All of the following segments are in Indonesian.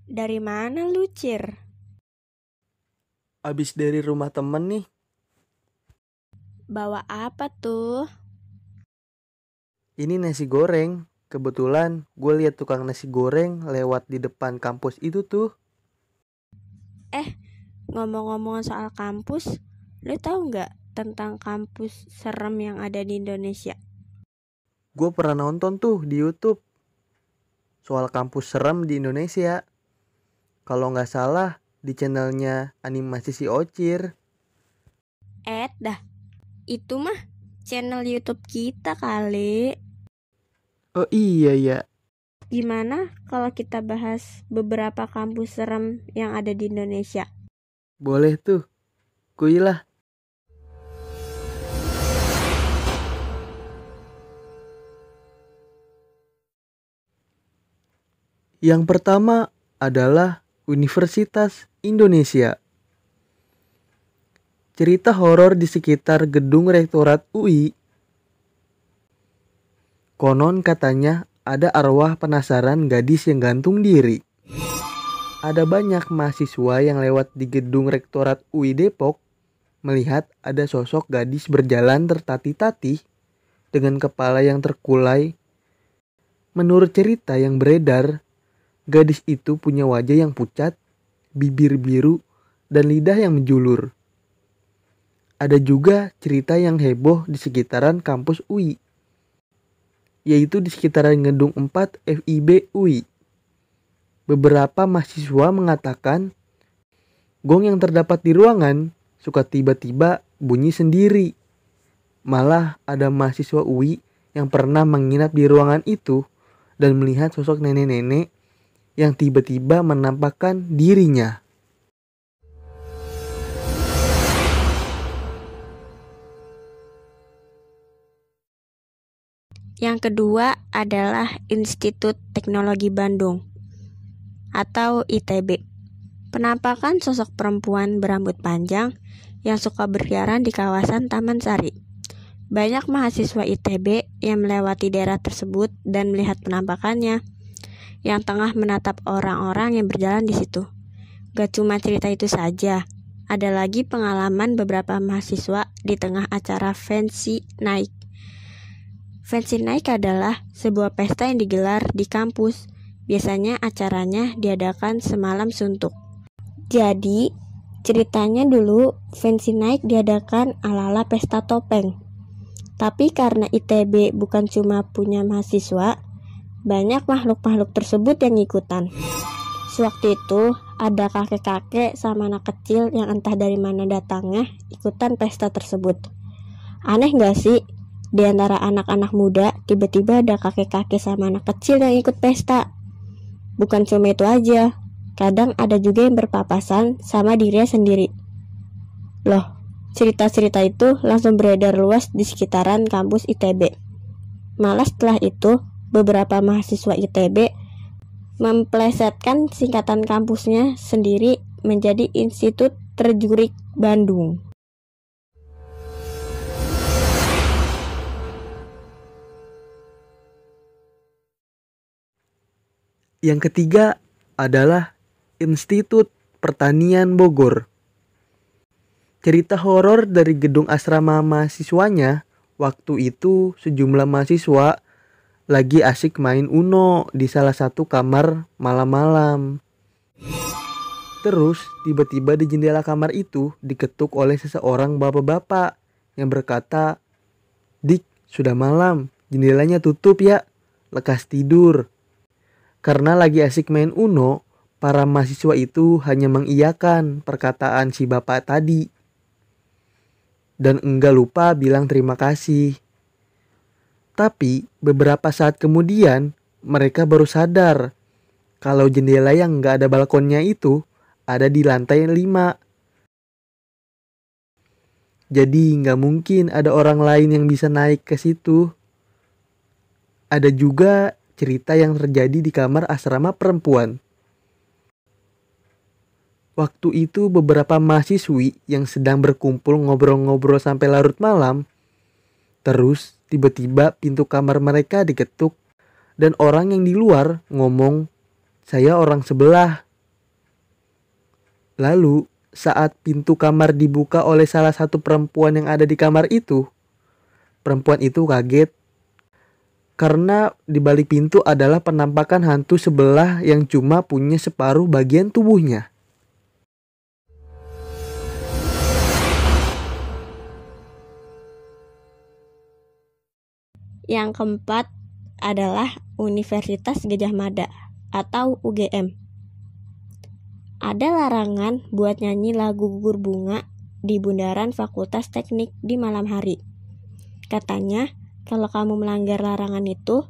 Dari mana lu, Cir? Abis dari rumah temen nih. Bawa apa tuh? Ini nasi goreng. Kebetulan gue lihat tukang nasi goreng lewat di depan kampus itu tuh. Ngomong-ngomong soal kampus, lu tahu nggak tentang kampus serem yang ada di Indonesia? Gue pernah nonton tuh di YouTube soal kampus serem di Indonesia. Kalau nggak salah di channelnya Animasi Si Ocir. Dah, itu mah channel YouTube kita kali. Oh iya ya. Gimana kalau kita bahas beberapa kampus serem yang ada di Indonesia? Boleh tuh. Kuilah. Yang pertama adalah Universitas Indonesia. Cerita horor di sekitar gedung Rektorat UI. Konon katanya ada arwah penasaran gadis yang gantung diri. Ada banyak mahasiswa yang lewat di gedung Rektorat UI Depok melihat ada sosok gadis berjalan tertatih-tatih dengan kepala yang terkulai. Menurut cerita yang beredar, gadis itu punya wajah yang pucat, bibir biru, dan lidah yang menjulur. Ada juga cerita yang heboh di sekitaran kampus UI, yaitu di sekitaran gedung 4 FIB UI. Beberapa mahasiswa mengatakan gong yang terdapat di ruangan suka tiba-tiba bunyi sendiri. Malah ada mahasiswa UI yang pernah menginap di ruangan itu dan melihat sosok nenek-nenek yang tiba-tiba menampakkan dirinya. Yang kedua adalah Institut Teknologi Bandung atau ITB. Penampakan sosok perempuan berambut panjang yang suka berkeliaran di kawasan Taman Sari. Banyak mahasiswa ITB yang melewati daerah tersebut dan melihat penampakannya yang tengah menatap orang-orang yang berjalan di situ. Gak cuma cerita itu saja, ada lagi pengalaman beberapa mahasiswa di tengah acara Fancy Night. Fancy Night adalah sebuah pesta yang digelar di kampus. Biasanya acaranya diadakan semalam suntuk. Jadi, ceritanya dulu Fancy Night diadakan ala-ala pesta topeng. Tapi karena ITB bukan cuma punya mahasiswa, banyak makhluk-makhluk tersebut yang ikutan. Sewaktu itu, ada kakek-kakek sama anak kecil yang entah dari mana datangnya ikutan pesta tersebut. Aneh gak sih? Di antara anak-anak muda, tiba-tiba ada kakek-kakek sama anak kecil yang ikut pesta. Bukan cuma itu aja, kadang ada juga yang berpapasan sama dirinya sendiri. Loh, cerita-cerita itu langsung beredar luas di sekitaran kampus ITB. Malah setelah itu, beberapa mahasiswa ITB memplesetkan singkatan kampusnya sendiri menjadi Institut Terjurik Bandung. Yang ketiga adalah Institut Pertanian Bogor. Cerita horor dari gedung asrama mahasiswanya. Waktu itu sejumlah mahasiswa lagi asik main Uno di salah satu kamar malam-malam. Terus tiba-tiba di jendela kamar itu diketuk oleh seseorang bapak-bapak yang berkata, "Dik, sudah malam, jendelanya tutup ya, lekas tidur." Karena lagi asik main Uno, para mahasiswa itu hanya mengiyakan perkataan si bapak tadi. Dan enggak lupa bilang terima kasih. Tapi beberapa saat kemudian mereka baru sadar kalau jendela yang enggak ada balkonnya itu ada di lantai 5. Jadi enggak mungkin ada orang lain yang bisa naik ke situ. Ada juga cerita yang terjadi di kamar asrama perempuan. Waktu itu beberapa mahasiswi yang sedang berkumpul ngobrol-ngobrol sampai larut malam. Terus tiba-tiba pintu kamar mereka diketuk dan orang yang di luar ngomong, "Saya orang sebelah." Lalu saat pintu kamar dibuka oleh salah satu perempuan yang ada di kamar itu, perempuan itu kaget karena di balik pintu adalah penampakan hantu sebelah yang cuma punya separuh bagian tubuhnya. Yang keempat adalah Universitas Gadjah Mada atau UGM. Ada larangan buat nyanyi lagu Gugur Bunga di bundaran Fakultas Teknik di malam hari. Katanya, kalau kamu melanggar larangan itu,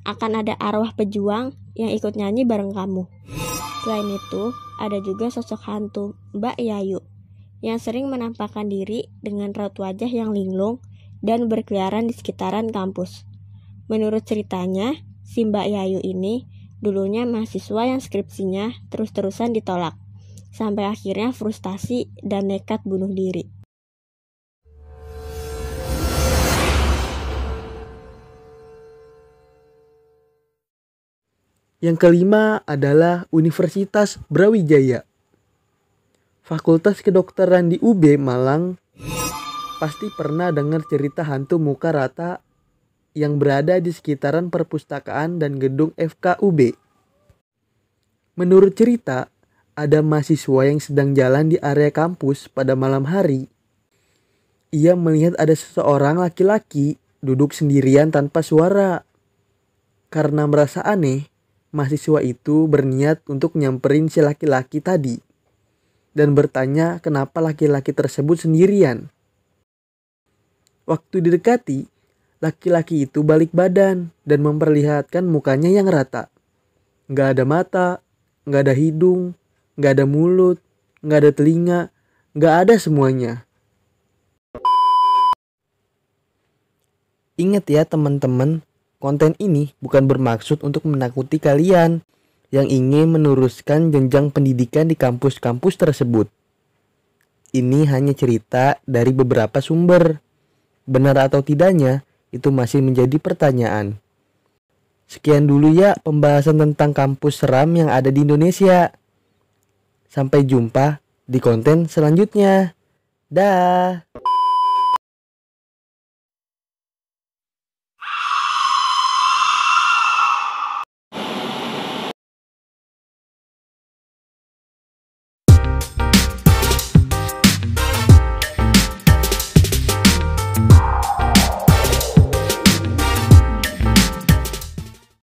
akan ada arwah pejuang yang ikut nyanyi bareng kamu. Selain itu, ada juga sosok hantu Mbak Yayu yang sering menampakkan diri dengan raut wajah yang linglung dan berkeliaran di sekitaran kampus. Menurut ceritanya, si Mbak Yayu ini dulunya mahasiswa yang skripsinya terus-terusan ditolak, sampai akhirnya frustasi dan nekat bunuh diri. Yang kelima adalah Universitas Brawijaya. Fakultas Kedokteran di UB Malang pasti pernah dengar cerita hantu muka rata yang berada di sekitaran perpustakaan dan gedung FKUB. Menurut cerita, ada mahasiswa yang sedang jalan di area kampus pada malam hari. Ia melihat ada seseorang laki-laki duduk sendirian tanpa suara. Karena merasa aneh, mahasiswa itu berniat untuk nyamperin si laki-laki tadi dan bertanya kenapa laki-laki tersebut sendirian. Waktu didekati, laki-laki itu balik badan dan memperlihatkan mukanya yang rata. Nggak ada mata, nggak ada hidung, nggak ada mulut, nggak ada telinga, nggak ada semuanya. Ingat ya teman-teman, konten ini bukan bermaksud untuk menakuti kalian yang ingin meneruskan jenjang pendidikan di kampus-kampus tersebut. Ini hanya cerita dari beberapa sumber. Benar atau tidaknya, itu masih menjadi pertanyaan. Sekian dulu ya pembahasan tentang kampus seram yang ada di Indonesia. Sampai jumpa di konten selanjutnya. Dah.